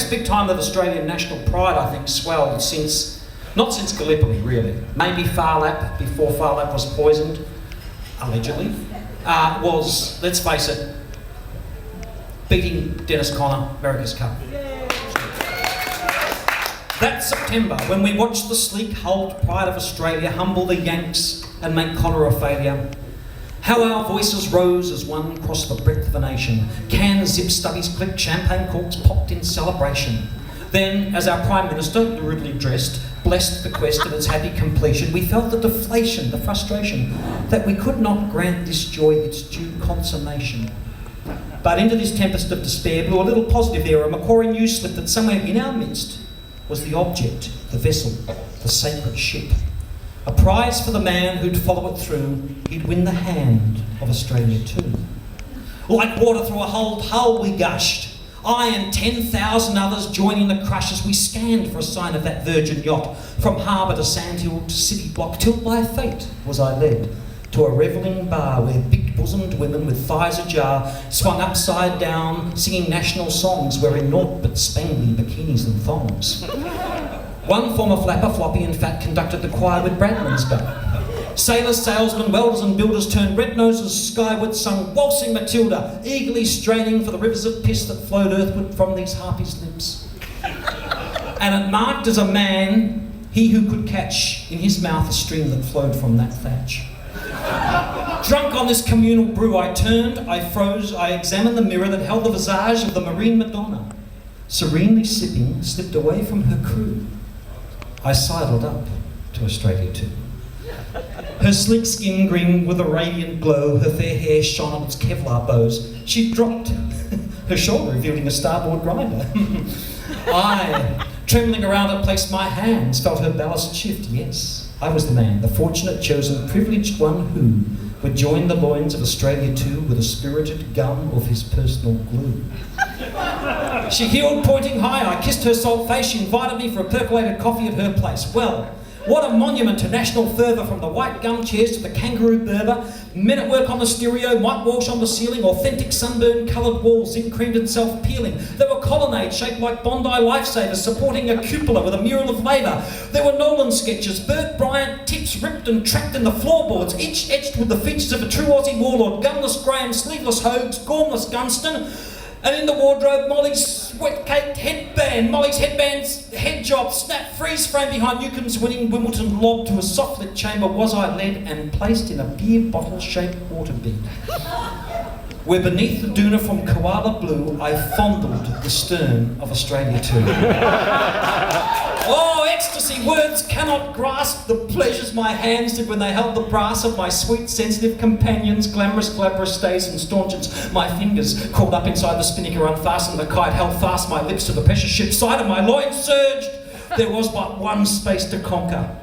it's big time that Australian national pride, I think, swelled not since Gallipoli, really. Maybe Farlap, before Farlap was poisoned, allegedly, was, let's face it, beating Dennis Conner, America's Cup. That September, when we watched the sleek-hulled pride of Australia humble the Yanks and make Conner a failure, how our voices rose as one across the breadth of a nation. Canned zip stubbies clicked, champagne corks popped in celebration. Then, as our Prime Minister, rudely dressed, blessed the quest of its happy completion, we felt the deflation, the frustration, that we could not grant this joy its due consummation. But into this tempest of despair blew a little positive air. A Macquarie news slip that somewhere in our midst was the object, the vessel, the sacred ship. A prize for the man who'd follow it through. He'd win the hand of Australia too. Like water through a hull we gushed. I and 10,000 others joining the crush as we scanned for a sign of that virgin yacht. From harbour to sandhill to city block, till by fate was I led to a revelling bar where big-bosomed women with thighs ajar swung upside down, singing national songs, wearing naught but spangly bikinis and thongs. One former flapper, floppy and fat, conducted the choir with Bradman's gun. Sailors, salesmen, welders and builders turned red noses skyward, sung Waltzing Matilda, eagerly straining for the rivers of piss that flowed earthward from these harpies' lips. And it marked as a man, he who could catch in his mouth a stream that flowed from that thatch. Drunk on this communal brew, I turned, I froze, I examined the mirror that held the visage of the Marine Madonna. Serenely sipping, slipped away from her crew. I sidled up to Australia too. Her sleek skin gleamed with a radiant glow, her fair hair shone on its Kevlar bows. She dropped, her shoulder revealing a starboard grinder. I, trembling around it, placed my hands, felt her ballast shift, yes. I was the man, the fortunate, chosen, privileged one who would join the loins of Australia too with a spirited gum of his personal glue. She heeled, pointing high. I kissed her salt face. She invited me for a percolated coffee at her place. Well, what a monument to national fervour, from the white gum chairs to the kangaroo Berber. Men at work on the stereo, Mike Walsh on the ceiling, authentic sunburn coloured walls, zinc creamed and self-peeling. There were colonnades shaped like Bondi lifesavers supporting a cupola with a mural of labour. There were Nolan sketches, Bert Bryant tips ripped and tracked in the floorboards, each etched with the features of a true Aussie warlord, gunless Graham, sleeveless Hogues, gormless Gunston. And in the wardrobe, Molly's wet-caked headband, Molly's headband's head job, snap freeze frame behind Newcomb's winning Wimbledon lob to a soft-lit chamber was I led and placed in a beer bottle-shaped waterbed, where beneath the doona from koala blue, I fondled the stern of Australia too. Oh, ecstasy! Words cannot grasp the pleasures my hands did when they held the brass of my sweet, sensitive companions, glamorous stays and staunchions. My fingers crawled up inside the spinnaker, unfastened the kite, held fast my lips to the pressure ship side of my loins surged. There was but one space to conquer.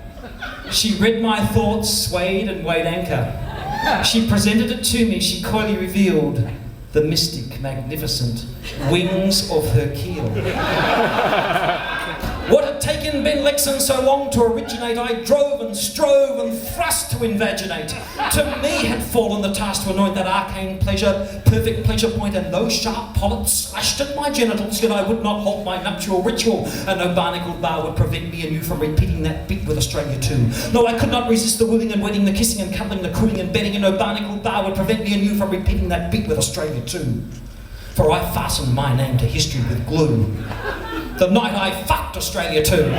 She read my thoughts, swayed and weighed anchor. She presented it to me, she coyly revealed the mystic, magnificent wings of her keel. What had taken Ben Lexon so long to originate, I drove and strove and thrust to invaginate. To me had fallen the task to anoint that arcane pleasure, perfect pleasure point, and those sharp polyps slashed at my genitals, yet I would not halt my nuptial ritual, and no barnacled bar would prevent me and you from repeating that bit with Australia too. No, I could not resist the wooing and wedding, the kissing and cuddling, the cooing and bedding, and no barnacled bar would prevent me and you from repeating that bit with Australia too. For I fastened my name to history with glue. The night I fucked Australia too.